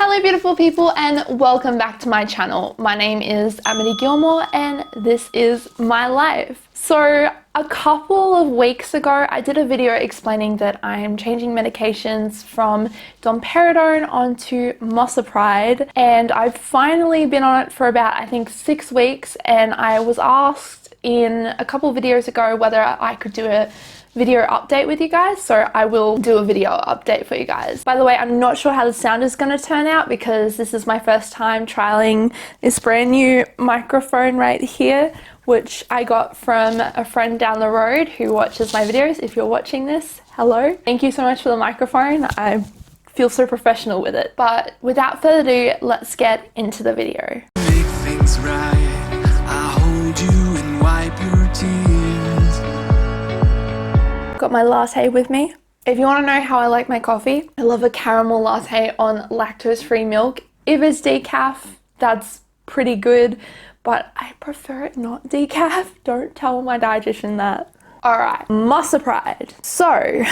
Hello beautiful people and welcome back to my channel. My name is Amity Gilmour and this is my life. So a couple of weeks ago I did a video explaining that I am changing medications from domperidone onto Mosapride, and I've finally been on it for about I think 6 weeks, and I was asked in a couple of videos ago whether I could do a video update with you guys, so I will do a video update for you guys. By the way, I'm not sure how the sound is going to turn out because this is my first time trialing this brand new microphone right here, which I got from a friend down the road who watches my videos. If you're watching this, hello. Thank you so much for the microphone. I feel so professional with it. But without further ado, let's get into the video. Make things right. I hold you and wipe your tears. Got my latte with me. If you want to know how I like my coffee, I love a caramel latte on lactose-free milk. If it's decaf, that's pretty good, but I prefer it not decaf. Don't tell my dietitian that. Alright, Mosapride. So,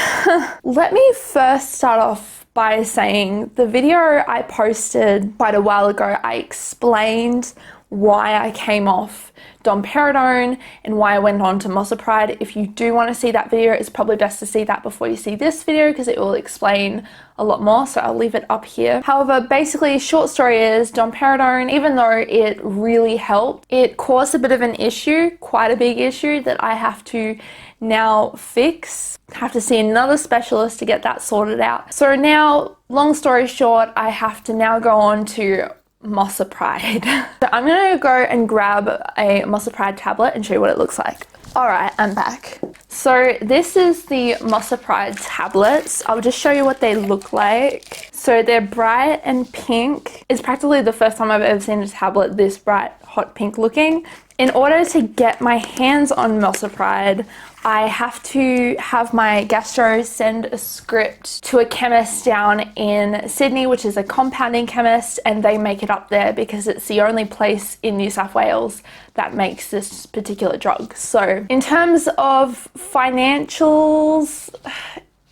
let me first start off by saying the video I posted quite a while ago, I explained why I came off domperidone and why I went on to Mosapride. If you do want to see that video, it's probably best to see that before you see this video because it will explain a lot more, so I'll leave it up here. However, basically, short story is domperidone, even though it really helped, it caused a bit of an issue, quite a big issue that I have to now fix. I have to see another specialist to get that sorted out. So now, long story short, I have to now go on to Mosapride. So I'm gonna go and grab a Mosapride tablet and show you what it looks like. Alright, I'm back. So this is the Mosapride tablets. I'll just show you what they look like. So they're bright and pink. It's practically the first time I've ever seen a tablet this bright, hot pink looking. In order to get my hands on Mosapride, I have to have my gastro send a script to a chemist down in Sydney, which is a compounding chemist, and they make it up there because it's the only place in New South Wales that makes this particular drug. So in terms of financials,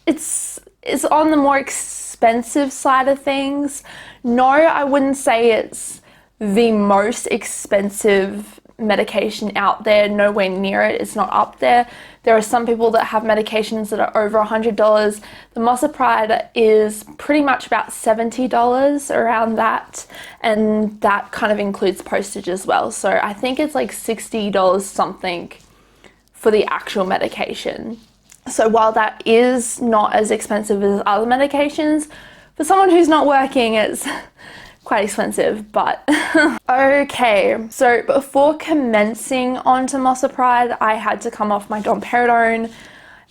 it's on the more expensive side of things. No, I wouldn't say it's the most expensive medication out there, nowhere near it. It's not up there. There are some people that have medications that are over $100. The Mosapride is pretty much about $70, around that, and that kind of includes postage as well. So I think it's like $60 something for the actual medication. So while that is not as expensive as other medications, for someone who's not working, it's quite expensive, but okay. So before commencing onto Mosapride, I had to come off my domperidone,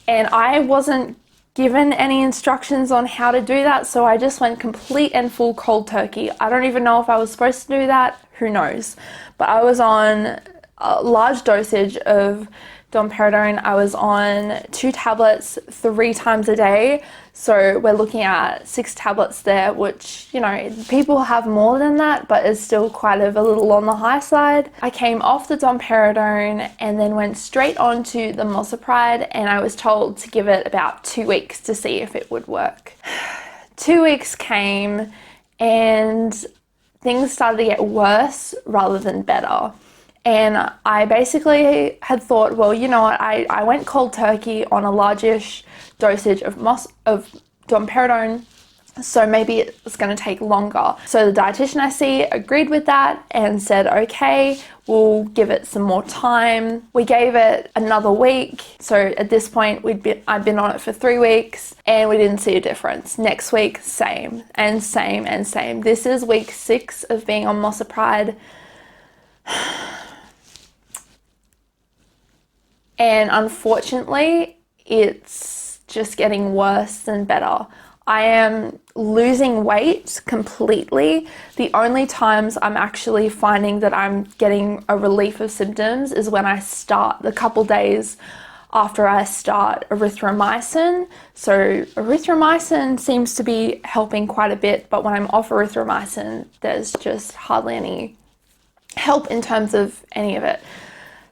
and I wasn't given any instructions on how to do that, so I just went complete and full cold turkey. I don't even know if I was supposed to do that, who knows, but I was on a large dosage of domperidone. I was on 2 tablets 3 times a day, so we're looking at 6 tablets there, which, you know, people have more than that, but it's still quite a little on the high side. I came off the domperidone and then went straight onto the Mosapride, and I was told to give it about 2 weeks to see if it would work. 2 weeks came and things started to get worse rather than better. And I basically had thought, well, you know what, I went cold turkey on a largish dosage of domperidone, so maybe it's going to take longer. So the dietitian I see agreed with that and said, okay, we'll give it some more time. We gave it another week. So at this point, I'd been on it for 3 weeks and we didn't see a difference. Next week, same and same and same. This is week 6 of being on Mosapride. And unfortunately, it's just getting worse than better. I am losing weight completely. The only times I'm actually finding that I'm getting a relief of symptoms is when I start, the couple days after I start erythromycin. So erythromycin seems to be helping quite a bit, but when I'm off erythromycin, there's just hardly any help in terms of any of it.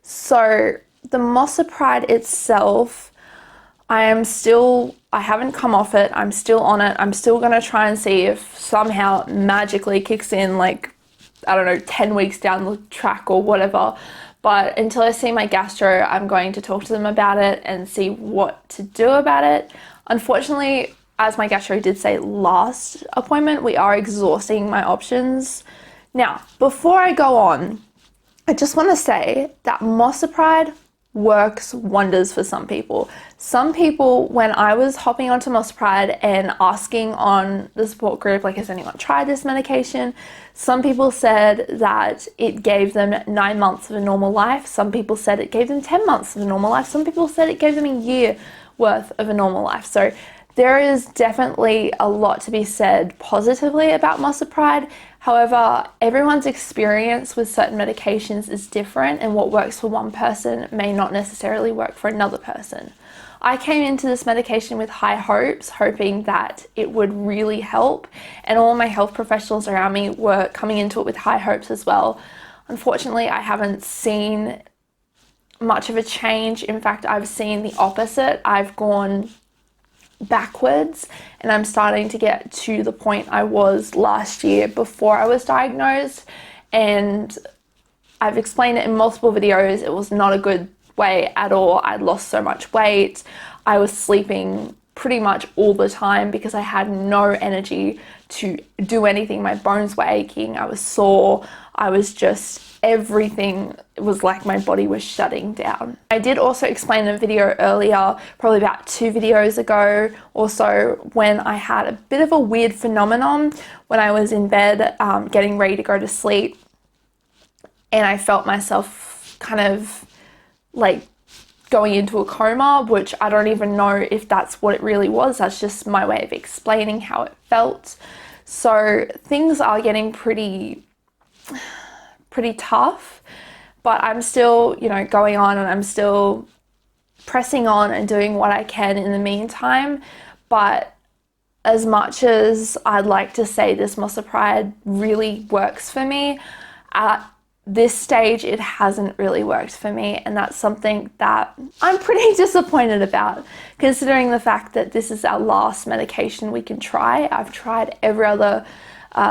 So the Mosapride itself, I am still I haven't come off it. I'm still on it. I'm still going to try and see if somehow magically kicks in, like, I don't know, 10 weeks down the track or whatever. But until I see my gastro, I'm going to talk to them about it and see what to do about it. Unfortunately, as my gastro did say last appointment, we are exhausting my options. Now, before I go on, I just want to say that Mosapride works wonders for some people. Some people, when I was hopping onto Mosapride and asking on the support group, like, has anyone tried this medication? Some people said that it gave them 9 months of a normal life. Some people said it gave them 10 months of a normal life. Some people said it gave them a year worth of a normal life. So there is definitely a lot to be said positively about Mosapride. However, everyone's experience with certain medications is different, and what works for one person may not necessarily work for another person. I came into this medication with high hopes, hoping that it would really help, and all my health professionals around me were coming into it with high hopes as well. Unfortunately, I haven't seen much of a change. In fact, I've seen the opposite. I've gone backwards, and I'm starting to get to the point I was last year before I was diagnosed, and I've explained it in multiple videos. It was not a good way at all. I'd lost so much weight. I was sleeping pretty much all the time because I had no energy to do anything. My bones were aching. I was sore. I was just, everything was like my body was shutting down. I did also explain in a video earlier, probably about 2 videos ago, also, when I had a bit of a weird phenomenon when I was in bed getting ready to go to sleep, and I felt myself kind of like going into a coma, which I don't even know if that's what it really was. That's just my way of explaining how it felt. So things are getting pretty tough, but I'm still, you know, going on, and I'm still pressing on and doing what I can in the meantime. But as much as I'd like to say this Mosapride really works for me, at this stage it hasn't really worked for me, and that's something that I'm pretty disappointed about, considering the fact that this is our last medication we can try. I've tried every other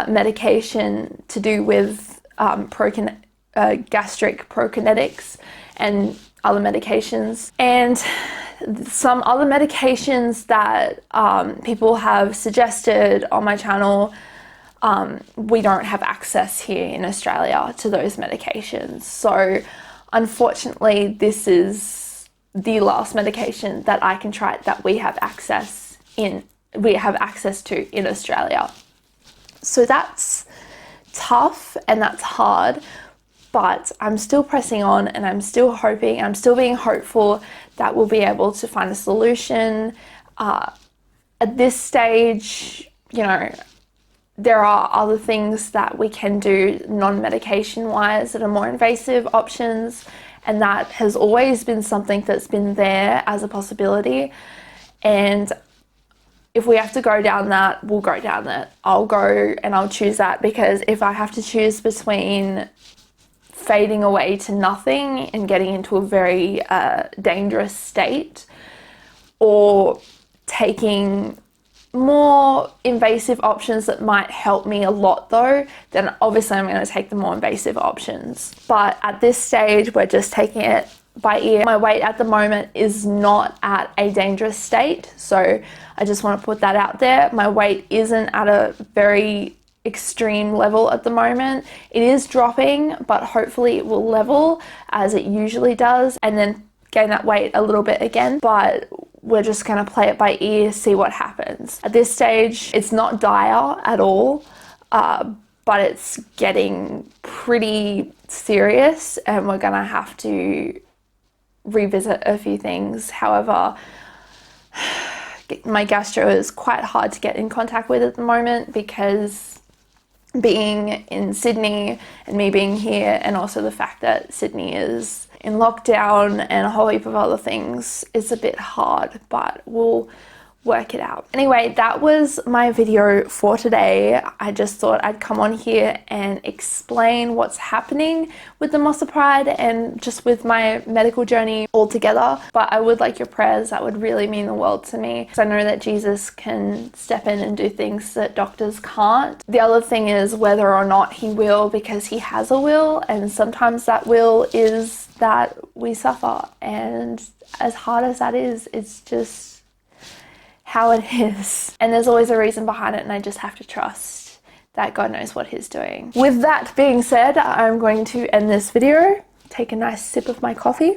medication to do with gastric prokinetics and other medications, and some other medications that people have suggested on my channel. We don't have access here in Australia to those medications, so unfortunately this is the last medication that I can try that we have access to in Australia. So that's tough and that's hard, but I'm still pressing on, and I'm still hoping, I'm still being hopeful that we'll be able to find a solution. At this stage, you know, there are other things that we can do non-medication wise that are more invasive options, and that has always been something that's been there as a possibility. And if we have to go down that, we'll go down that. I'll go and I'll choose that, because if I have to choose between fading away to nothing and getting into a very dangerous state, or taking more invasive options that might help me a lot though, then obviously I'm going to take the more invasive options. But at this stage, we're just taking it by ear. My weight at the moment is not at a dangerous state, so I just want to put that out there. My weight isn't at a very extreme level at the moment. It is dropping, but hopefully it will level as it usually does, and then gain that weight a little bit again. But we're just going to play it by ear, see what happens. At this stage, it's not dire at all, but it's getting pretty serious, and we're going to have to revisit a few things. However, my gastro is quite hard to get in contact with at the moment, because being in Sydney and me being here, and also the fact that Sydney is in lockdown and a whole heap of other things, is a bit hard, but we'll work it out. Anyway, that was my video for today. I just thought I'd come on here and explain what's happening with the Mosapride and just with my medical journey altogether. But I would like your prayers. That would really mean the world to me, because I know that Jesus can step in and do things that doctors can't. The other thing is whether or not he will, because he has a will, and sometimes that will is that we suffer, and as hard as that is, it's just how it is. And there's always a reason behind it, and I just have to trust that God knows what he's doing. With that being said, I'm going to end this video, take a nice sip of my coffee.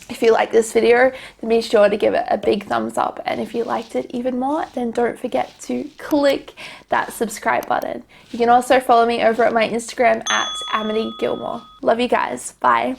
If you like this video, then be sure to give it a big thumbs up, and if you liked it even more, then don't forget to click that subscribe button. You can also follow me over at my Instagram at Amity Gilmour. Love you guys. Bye.